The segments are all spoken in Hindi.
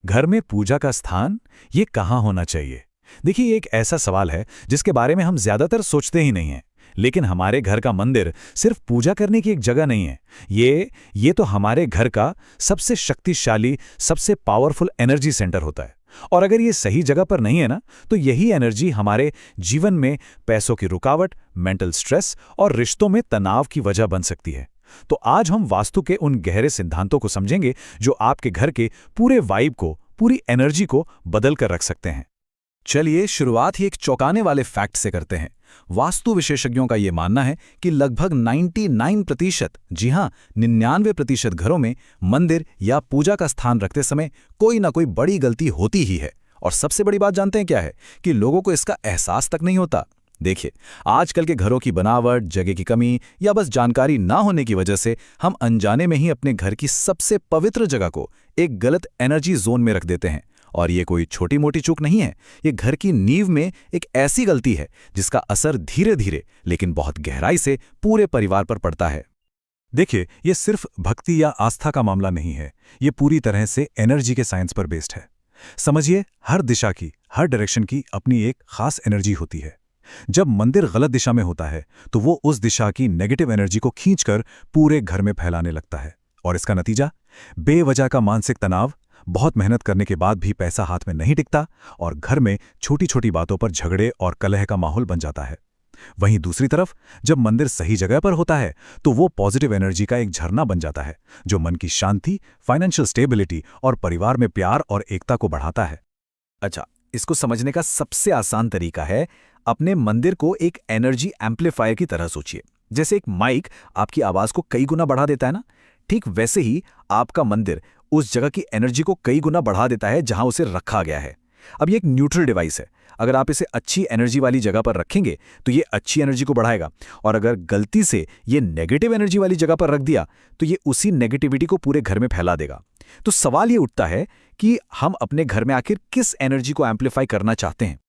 घर में पूजा का स्थान ये कहाँ होना चाहिए? देखिए, ये एक ऐसा सवाल है जिसके बारे में हम ज्यादातर सोचते ही नहीं हैं। लेकिन हमारे घर का मंदिर सिर्फ पूजा करने की एक जगह नहीं है। ये तो हमारे घर का सबसे शक्तिशाली, सबसे पावरफुल एनर्जी सेंटर होता है। और अगर ये सही जगह पर नहीं है ना, तो यही एनर्जी हमारे जीवन में पैसों की रुकावट, मेंटल स्ट्रेस और रिश्तों में तनाव की वजह बन सकती है। तो आज हम वास्तु के उन गहरे सिद्धांतों को समझेंगे जो आपके घर के पूरे वाइब को, पूरी एनर्जी को बदल कर रख सकते हैं। चलिए शुरुआत ही एक चौंकाने वाले फैक्ट से करते हैं। वास्तु विशेषज्ञों का यह मानना है कि लगभग 99%, जी हां 99% घरों में मंदिर या पूजा का स्थान रखते समय कोई ना कोई बड़ी गलती होती ही है। और सबसे बड़ी बात जानते हैं क्या है? कि लोगों को इसका एहसास तक नहीं होता। देखिए, आजकल के घरों की बनावट, जगह की कमी या बस जानकारी ना होने की वजह से हम अनजाने में ही अपने घर की सबसे पवित्र जगह को एक गलत एनर्जी जोन में रख देते हैं। और ये कोई छोटी मोटी चूक नहीं है, ये घर की नींव में एक ऐसी गलती है जिसका असर धीरे धीरे लेकिन बहुत गहराई से पूरे परिवार पर पड़ता है। देखिए, ये सिर्फ भक्ति या आस्था का मामला नहीं है, ये पूरी तरह से एनर्जी के साइंस पर बेस्ड है। समझिए, हर दिशा की, हर डायरेक्शन की अपनी एक खास एनर्जी होती है। जब मंदिर गलत दिशा में होता है तो वो उस दिशा की नेगेटिव एनर्जी को खींचकर पूरे घर में फैलाने लगता है। और इसका नतीजा बेवजह का मानसिक तनाव, बहुत मेहनत करने के बाद भी पैसा हाथ में नहीं टिकता और घर में छोटी छोटी बातों पर झगड़े और कलह का माहौल बन जाता है। वहीं दूसरी तरफ जब मंदिर सही जगह पर होता है तो वो पॉजिटिव एनर्जी का एक झरना बन जाता है, जो मन की शांति, फाइनेंशियल स्टेबिलिटी और परिवार में प्यार और एकता को बढ़ाता है। अच्छा, इसको समझने का सबसे आसान तरीका है अपने मंदिर को एक एनर्जी एम्पलीफायर की तरह सोचिए। जैसे एक माइक आपकी आवाज को कई गुना बढ़ा देता है ना, ठीक वैसे ही आपका मंदिर उस जगह की एनर्जी को कई गुना बढ़ा देता है जहां उसे रखा गया है। अब ये एक न्यूट्रल डिवाइस है। अगर आप इसे अच्छी एनर्जी वाली जगह पर रखेंगे तो ये अच्छी एनर्जी को बढ़ाएगा, और अगर गलती से ये नेगेटिव एनर्जी वाली जगह पर रख दिया तो ये उसी नेगेटिविटी को पूरे घर में फैला देगा। तो सवाल ये उठता है कि हम अपने घर में आखिर किस एनर्जी को एम्पलीफाई करना चाहते हैं।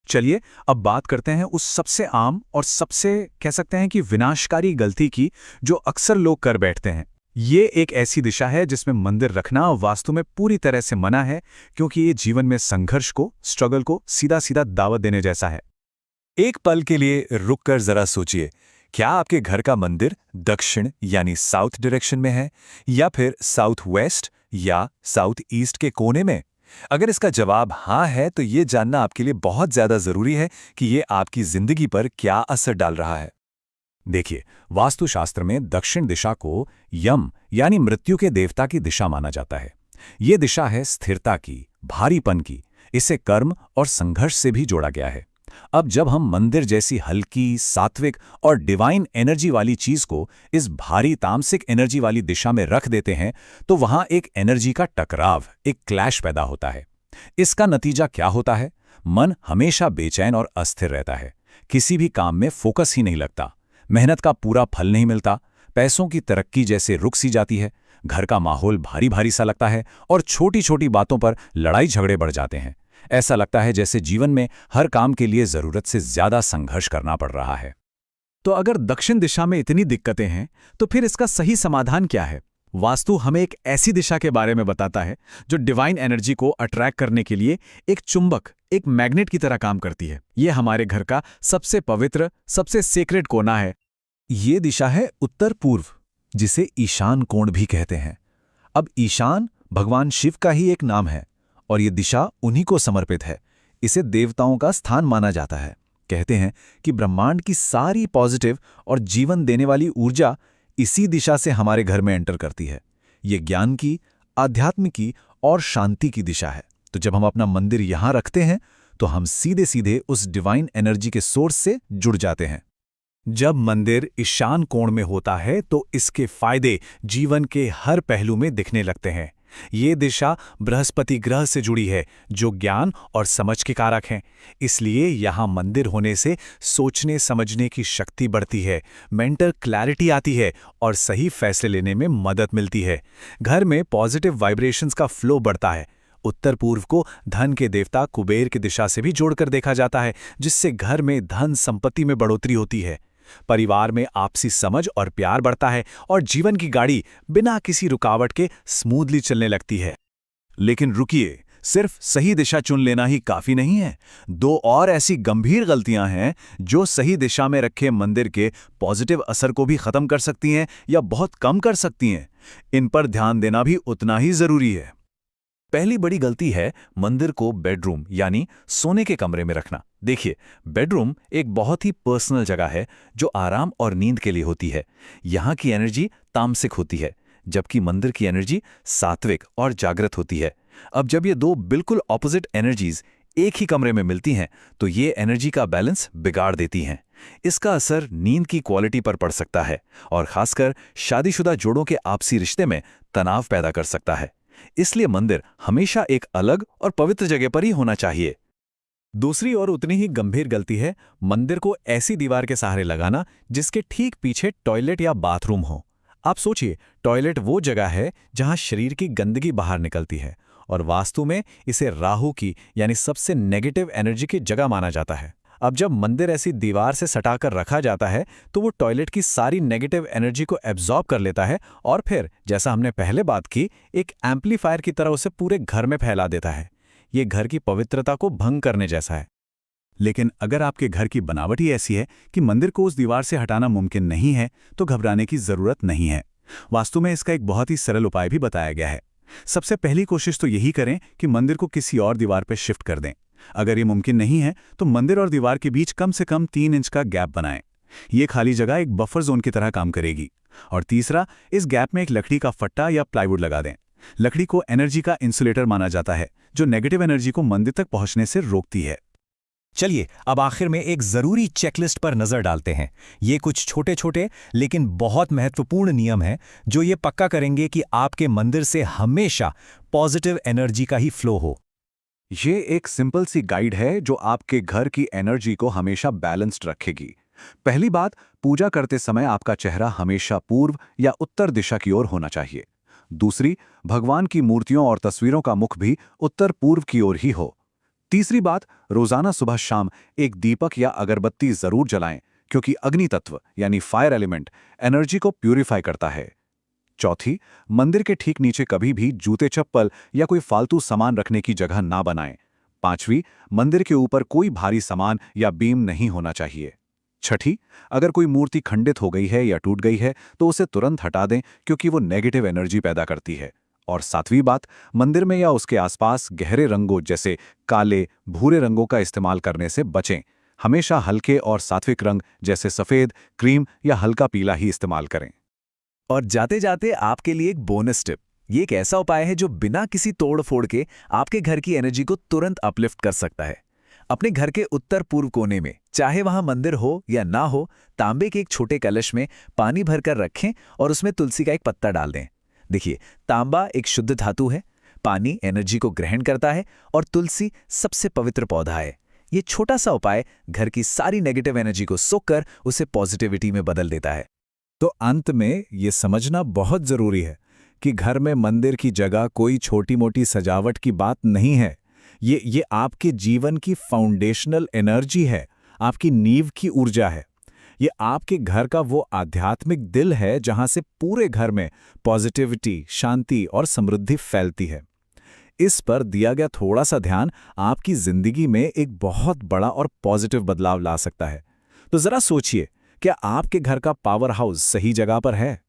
चलिए अब बात करते हैं उस सबसे आम और सबसे कह सकते हैं कि विनाशकारी गलती की जो अक्सर लोग कर बैठते हैं। ये एक ऐसी दिशा है जिसमें मंदिर रखना वास्तु में पूरी तरह से मना है, क्योंकि ये जीवन में संघर्ष को, स्ट्रगल को सीधा सीधा दावत देने जैसा है। एक पल के लिए रुककर जरा सोचिए, क्या आपके घर का मंदिर दक्षिण यानी साउथ डायरेक्शन में है, या फिर साउथ वेस्ट या साउथ ईस्ट के कोने में? अगर इसका जवाब हाँ है तो ये जानना आपके लिए बहुत ज्यादा जरूरी है कि ये आपकी जिंदगी पर क्या असर डाल रहा है। देखिए, वास्तुशास्त्र में दक्षिण दिशा को यम यानी मृत्यु के देवता की दिशा माना जाता है। ये दिशा है स्थिरता की, भारीपन की। इसे कर्म और संघर्ष से भी जोड़ा गया है। अब जब हम मंदिर जैसी हल्की, सात्विक और डिवाइन एनर्जी वाली चीज को इस भारी तामसिक एनर्जी वाली दिशा में रख देते हैं तो वहां एक एनर्जी का टकराव, एक क्लैश पैदा होता है। इसका नतीजा क्या होता है? मन हमेशा बेचैन और अस्थिर रहता है। किसी भी काम में फोकस ही नहीं लगता, मेहनत का पूरा फल नहीं मिलता, पैसों की तरक्की जैसे रुक सी जाती है, घर का माहौल भारी भारी सा लगता है और छोटी छोटी बातों पर लड़ाई झगड़े बढ़ जाते हैं। ऐसा लगता है जैसे जीवन में हर काम के लिए जरूरत से ज्यादा संघर्ष करना पड़ रहा है। तो अगर दक्षिण दिशा में इतनी दिक्कतें हैं तो फिर इसका सही समाधान क्या है? वास्तु हमें एक ऐसी दिशा के बारे में बताता है जो डिवाइन एनर्जी को अट्रैक्ट करने के लिए एक चुंबक, एक मैग्नेट की तरह काम करती है। ये हमारे घर का सबसे पवित्र, सबसे सेक्रेड कोना है। ये दिशा है उत्तर पूर्व, जिसे ईशान कोण भी कहते हैं। अब ईशान भगवान शिव का ही एक नाम है और ये दिशा उन्हीं को समर्पित है। इसे देवताओं का स्थान माना जाता है। कहते हैं कि ब्रह्मांड की सारी पॉजिटिव और जीवन देने वाली ऊर्जा इसी दिशा से हमारे घर में एंटर करती है। ये ज्ञान की, आध्यात्म की और शांति की दिशा है। तो जब हम अपना मंदिर यहां रखते हैं तो हम सीधे सीधे उस डिवाइन एनर्जी के सोर्स से जुड़ जाते हैं। जब मंदिर ईशान कोण में होता है तो इसके फायदे जीवन के हर पहलू में दिखने लगते हैं। ये दिशा बृहस्पति ग्रह से जुड़ी है, जो ज्ञान और समझ के कारक हैं। इसलिए यहाँ मंदिर होने से सोचने समझने की शक्ति बढ़ती है, मेंटल क्लैरिटी आती है और सही फैसले लेने में मदद मिलती है। घर में पॉजिटिव वाइब्रेशंस का फ्लो बढ़ता है। उत्तर पूर्व को धन के देवता कुबेर की दिशा से भी जोड़कर देखा जाता है, जिससे घर में धन संपत्ति में बढ़ोतरी होती है। परिवार में आपसी समझ और प्यार बढ़ता है और जीवन की गाड़ी बिना किसी रुकावट के स्मूथली चलने लगती है। लेकिन रुकिए, सिर्फ सही दिशा चुन लेना ही काफी नहीं है। दो और ऐसी गंभीर गलतियां हैं जो सही दिशा में रखे मंदिर के पॉजिटिव असर को भी खत्म कर सकती हैं या बहुत कम कर सकती हैं। इन पर ध्यान देना भी उतना ही जरूरी है। पहली बड़ी गलती है मंदिर को बेडरूम यानी सोने के कमरे में रखना। देखिए, बेडरूम एक बहुत ही पर्सनल जगह है जो आराम और नींद के लिए होती है। यहाँ की एनर्जी तामसिक होती है, जबकि मंदिर की एनर्जी सात्विक और जागृत होती है। अब जब ये दो बिल्कुल ऑपोजिट एनर्जीज एक ही कमरे में मिलती हैं, तो ये एनर्जी का बैलेंस बिगाड़ देती हैं। इसका असर नींद की क्वालिटी पर पड़ सकता है और खासकर शादीशुदा जोड़ों के आपसी रिश्ते में तनाव पैदा कर सकता है। इसलिए मंदिर हमेशा एक अलग और पवित्र जगह पर ही होना चाहिए। दूसरी और उतनी ही गंभीर गलती है मंदिर को ऐसी दीवार के सहारे लगाना जिसके ठीक पीछे टॉयलेट या बाथरूम हो। आप सोचिए, टॉयलेट वो जगह है जहां शरीर की गंदगी बाहर निकलती है और वास्तु में इसे राहु की यानी सबसे नेगेटिव एनर्जी की जगह माना जाता है। अब जब मंदिर ऐसी दीवार से सटाकर रखा जाता है तो वो टॉयलेट की सारी नेगेटिव एनर्जी को एब्जॉर्ब कर लेता है और फिर, जैसा हमने पहले बात की, एक एम्पलीफायर की तरह उसे पूरे घर में फैला देता है। ये घर की पवित्रता को भंग करने जैसा है। लेकिन अगर आपके घर की बनावट ही ऐसी है कि मंदिर को उस दीवार से हटाना मुमकिन नहीं है, तो घबराने की जरूरत नहीं है। वास्तु में इसका एक बहुत ही सरल उपाय भी बताया गया है। सबसे पहली कोशिश तो यही करें कि मंदिर को किसी और दीवार पर शिफ्ट कर दें। अगर ये मुमकिन नहीं है तो मंदिर और दीवार के बीच कम से कम 3 इंच का गैप बनाएं। ये खाली जगह एक बफर जोन की तरह काम करेगी। और तीसरा, इस गैप में एक लकड़ी का फट्टा या प्लाईवुड लगा दें। लकड़ी को एनर्जी का इंसुलेटर माना जाता है, जो नेगेटिव एनर्जी को मंदिर तक पहुंचने से रोकती है। चलिए, अब आखिर में एक जरूरी चेकलिस्ट पर नजर डालते हैं। ये कुछ छोटे छोटे लेकिन बहुत महत्वपूर्ण नियम हैं जो ये पक्का करेंगे कि आपके मंदिर से हमेशा पॉजिटिव एनर्जी का ही फ्लो हो। ये एक सिंपल सी गाइड है जो आपके घर की एनर्जी को हमेशा बैलेंस्ड रखेगी। पहली बात, पूजा करते समय आपका चेहरा हमेशा पूर्व या उत्तर दिशा की ओर होना चाहिए। दूसरी, भगवान की मूर्तियों और तस्वीरों का मुख भी उत्तर पूर्व की ओर ही हो। तीसरी बात, रोजाना सुबह शाम एक दीपक या अगरबत्ती जरूर जलाएं, क्योंकि अग्नि तत्व यानी फायर एलिमेंट एनर्जी को प्यूरिफाई करता है। चौथी, मंदिर के ठीक नीचे कभी भी जूते चप्पल या कोई फालतू सामान रखने की जगह ना बनाएं। पांचवी, मंदिर के ऊपर कोई भारी सामान या बीम नहीं होना चाहिए। छठी, अगर कोई मूर्ति खंडित हो गई है या टूट गई है तो उसे तुरंत हटा दें, क्योंकि वो नेगेटिव एनर्जी पैदा करती है। और सातवीं बात, मंदिर में या उसके आसपास गहरे रंगों जैसे काले, भूरे रंगों का इस्तेमाल करने से बचें। हमेशा हल्के और सात्विक रंग जैसे सफेद, क्रीम या हल्का पीला ही इस्तेमाल करें। और जाते जाते आपके लिए एक बोनस टिप। ये एक ऐसा उपाय है जो बिना किसी तोड़ फोड़ के आपके घर की एनर्जी को तुरंत अपलिफ्ट कर सकता है। अपने घर के उत्तर पूर्व कोने में, चाहे वहां मंदिर हो या ना हो, तांबे के एक छोटे कलश में पानी भरकर रखें और उसमें तुलसी का एक पत्ता डाल दें। देखिए, तांबा एक शुद्ध धातु है, पानी एनर्जी को ग्रहण करता है और तुलसी सबसे पवित्र पौधा है। ये छोटा सा उपाय घर की सारी नेगेटिव एनर्जी को सोखकर उसे पॉजिटिविटी में बदल देता है। तो अंत में ये समझना बहुत जरूरी है कि घर में मंदिर की जगह कोई छोटी मोटी सजावट की बात नहीं है। ये आपके जीवन की फाउंडेशनल एनर्जी है, आपकी नींव की ऊर्जा है। ये आपके घर का वो आध्यात्मिक दिल है जहां से पूरे घर में पॉजिटिविटी, शांति और समृद्धि फैलती है। इस पर दिया गया थोड़ा सा ध्यान आपकी जिंदगी में एक बहुत बड़ा और पॉजिटिव बदलाव ला सकता है। तो जरा सोचिए, क्या आपके घर का पावर हाउस सही जगह पर है?